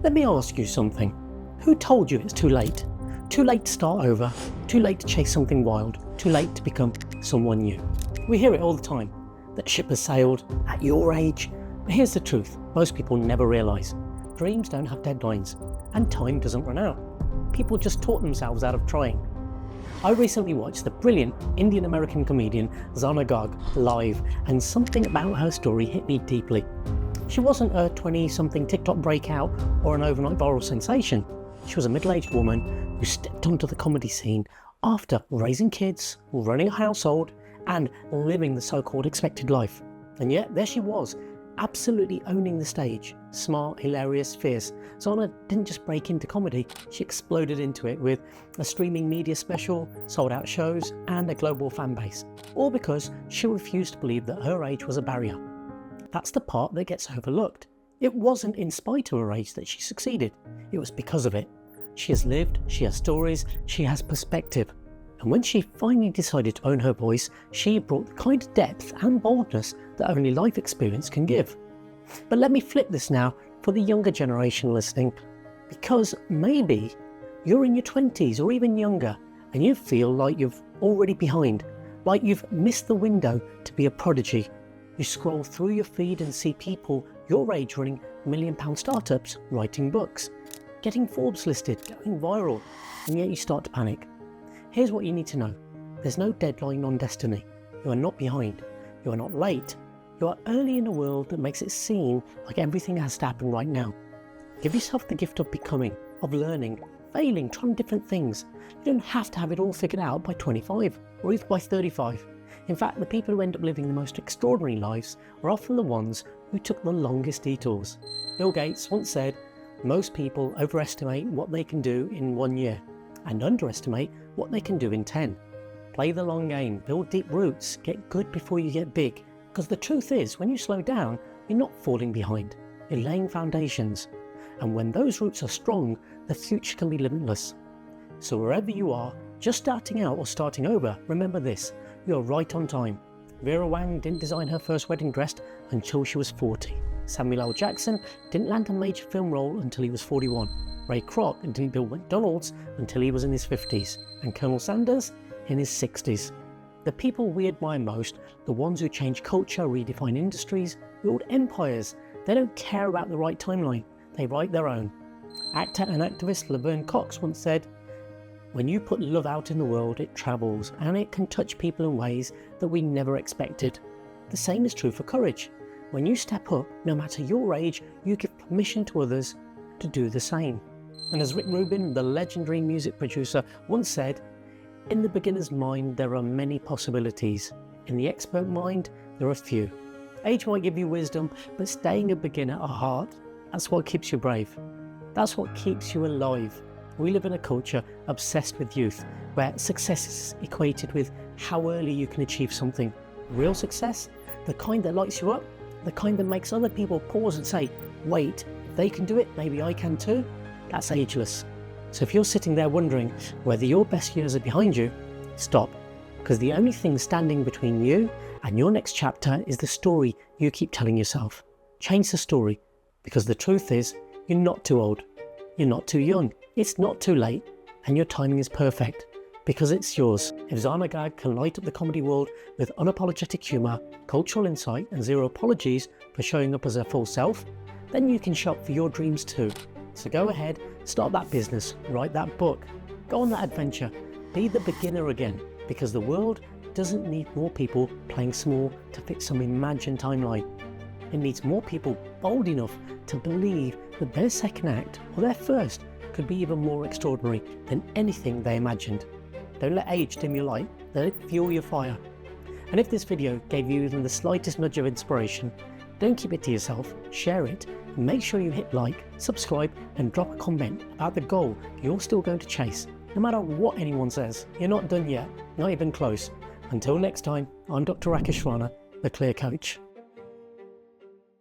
Let me ask you something. Who told you it's too late? Too late to start over, too late to chase something wild, too late to become someone new. We hear it all the time, that ship has sailed at your age. But here's the truth, most people never realise. Dreams don't have deadlines, and time doesn't run out. People just taught themselves out of trying. I recently watched the brilliant Indian-American comedian Zarna Garg live, and something about her story hit me deeply. She wasn't a 20-something TikTok breakout or an overnight viral sensation. She was a middle-aged woman who stepped onto the comedy scene after raising kids, running a household, and living the so-called expected life. And yet, there she was, absolutely owning the stage. Smart, hilarious, fierce. Zarna didn't just break into comedy, she exploded into it with a streaming media special, sold-out shows, and a global fan base. All because she refused to believe that her age was a barrier. That's the part that gets overlooked. It wasn't in spite of her age that she succeeded, it was because of it. She has lived, she has stories, she has perspective. And when she finally decided to own her voice, she brought the kind of depth and boldness that only life experience can give. But let me flip this now for the younger generation listening, because maybe you're in your 20s or even younger and you feel like you're already behind, like you've missed the window to be a prodigy. You scroll through your feed and see people your age running £1 million startups, writing books, getting Forbes listed, going viral, and yet you start to panic. Here's what you need to know. There's no deadline on destiny. You are not behind. You are not late. You are early in a world that makes it seem like everything has to happen right now. Give yourself the gift of becoming, of learning, failing, trying different things. You don't have to have it all figured out by 25 or even by 35. In fact, the people who end up living the most extraordinary lives are often the ones who took the longest detours. Bill Gates once said, most people overestimate what they can do in 1 year and underestimate what they can do in 10. Play the long game, build deep roots, get good before you get big. Because the truth is, when you slow down, you're not falling behind, you're laying foundations. And when those roots are strong, the future can be limitless. So wherever you are, just starting out or starting over, remember this, you're right on time. Vera Wang didn't design her first wedding dress until she was 40. Samuel L. Jackson didn't land a major film role until he was 41. Ray Kroc didn't build McDonald's until he was in his 50s. And Colonel Sanders in his 60s. The people we admire most, the ones who change culture, redefine industries, build empires, they don't care about the right timeline, they write their own. Actor and activist Laverne Cox once said, when you put love out in the world, it travels and it can touch people in ways that we never expected. The same is true for courage. When you step up, no matter your age, you give permission to others to do the same. And as Rick Rubin, the legendary music producer, once said, in the beginner's mind, there are many possibilities. In the expert mind, there are few. Age might give you wisdom, but staying a beginner at heart, that's what keeps you brave. That's what keeps you alive. We live in a culture obsessed with youth, where success is equated with how early you can achieve something. Real success, the kind that lights you up, the kind that makes other people pause and say, wait, if they can do it, maybe I can too. That's ageless. So if you're sitting there wondering whether your best years are behind you, stop. Because the only thing standing between you and your next chapter is the story you keep telling yourself. Change the story, because the truth is, you're not too old. You're not too young. It's not too late. And your timing is perfect, because it's yours. If Zarna Garg can light up the comedy world with unapologetic humour, cultural insight, and zero apologies for showing up as her full self, then you can shop for your dreams too. So go ahead, start that business, write that book, go on that adventure, be the beginner again, because the world doesn't need more people playing small to fit some imagined timeline. It needs more people bold enough to believe that their second act or their first could be even more extraordinary than anything they imagined. Don't let age dim your light, let it fuel your fire. And if this video gave you even the slightest nudge of inspiration, don't keep it to yourself, share it, and make sure you hit like, subscribe, and drop a comment about the goal you're still going to chase. No matter what anyone says, you're not done yet, not even close. Until next time, I'm Dr. Rakish, the Clear Coach.